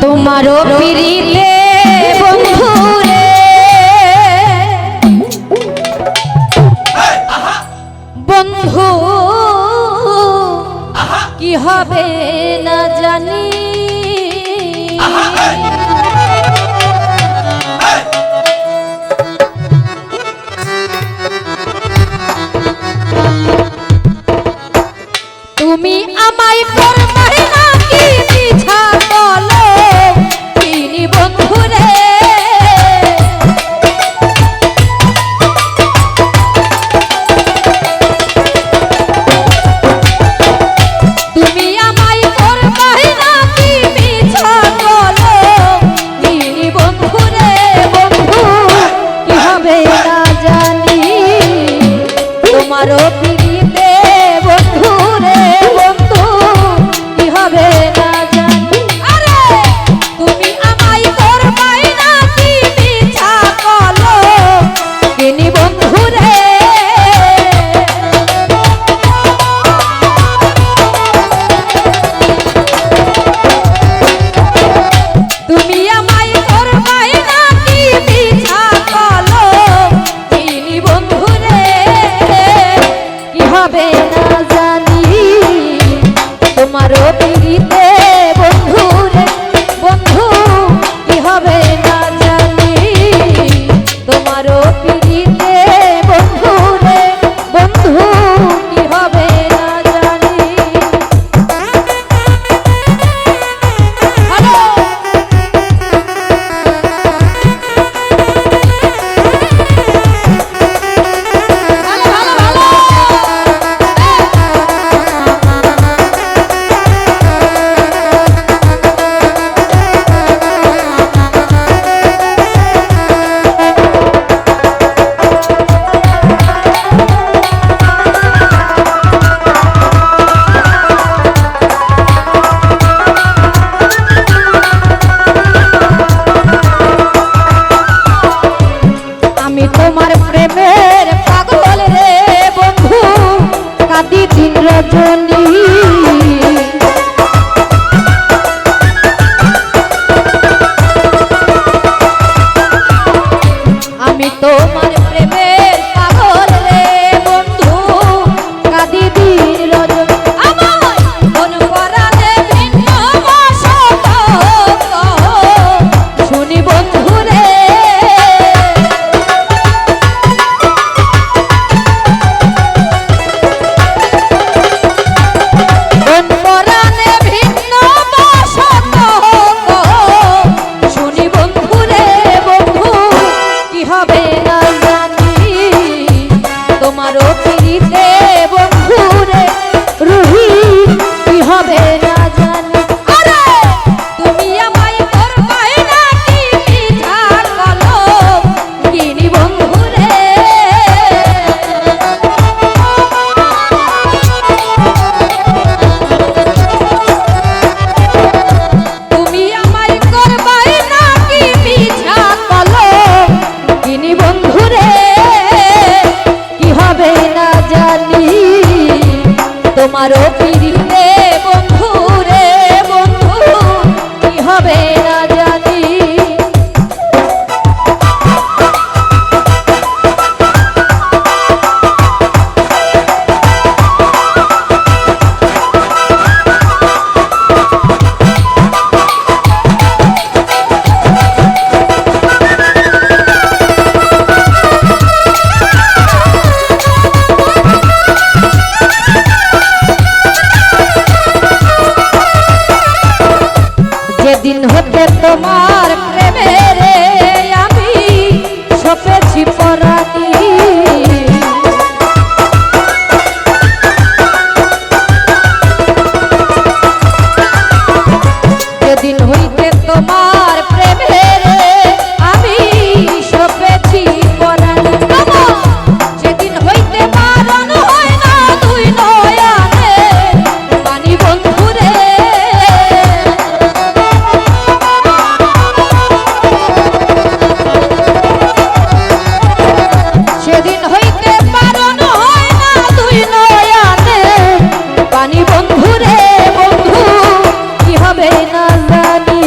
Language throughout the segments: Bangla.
তোমারও পিরিতে বন্ধুরে বন্ধু কি হবে না জানি তুমি আমায় করবে নাকি মিছা বলো তিনি বন্ধুরে তুমি আমায় করবে নাকি মিছা বলো তিনি বন্ধুরে বন্ধু কি হবে না জানি তোমারও পিরিতে বন্ধুরে বন্ধু কি হবে না জানি আরে তুমি আমায় করবে নাকি মিছা বলো তিনি বন্ধুরে তুমি আমায় করবে নাকি মিছা বলো তিনি বন্ধুরে কি হবে না জানি তোমারও পিরিতে বন্ধুরে বন্ধু কি হবে না জানি তোমারও পিরিতে বন্ধুরে বন্ধু কি হবে না জানি হ্যালো আমি তোমার প্রেমের পাগল রে বন্ধু কাঁদি দিন রজনী আমি তোমার প্রেমের পাগল রে বন্ধু কাঁদি দিন রজনী আমার মন পরাণে ভিন্ন বাসত শুনি বন্ধু রে মন পরাণে ভিন্ন বাসত শুনি বন্ধু রে বন্ধু কি হবে না জানি তোমারও পিরিতে বন্ধু রে রুহি কি হবে না জানি আরে তুমি আমায় করবে নাকি মিছা বলো তিনি বন্ধু রে তুমি আমায় করবে নাকি মিছা বলো তিনি বন্ধুরে কি হবে না জানি তোমারও পিরিতে বন্ধুরে বন্ধু কি হবে না জানি যেদিন হতে তোমার প্রেমের আমি সপেছি পরাণী যেদিন হইতে তোমার প্রেমের আমি সপেছি পরাণী যেদিন হইতে বারণ হয় না দুই নয়নে পানি বন্ধুরে পানি বন্ধু রে বন্ধু কি হবে না জানি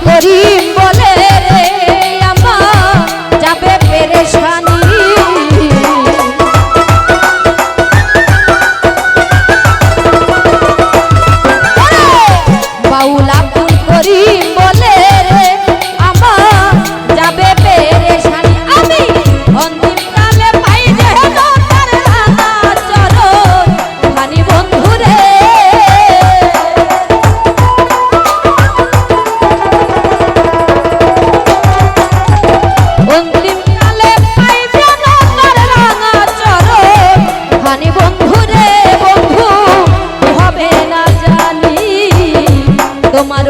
করিম বলে রে আমার যাবে পেরেশানি বাউল আব্দুল করিম বলে রে আমার যাবে পেরেশানি আমি অন্তিম কালে পাই যে তার রাঙা চরণ খানি বন্ধু রে অন্তিম কালে পাই যে তার রাঙা চরণ খানি বন্ধু রে বন্ধু হবে না জানি তোমার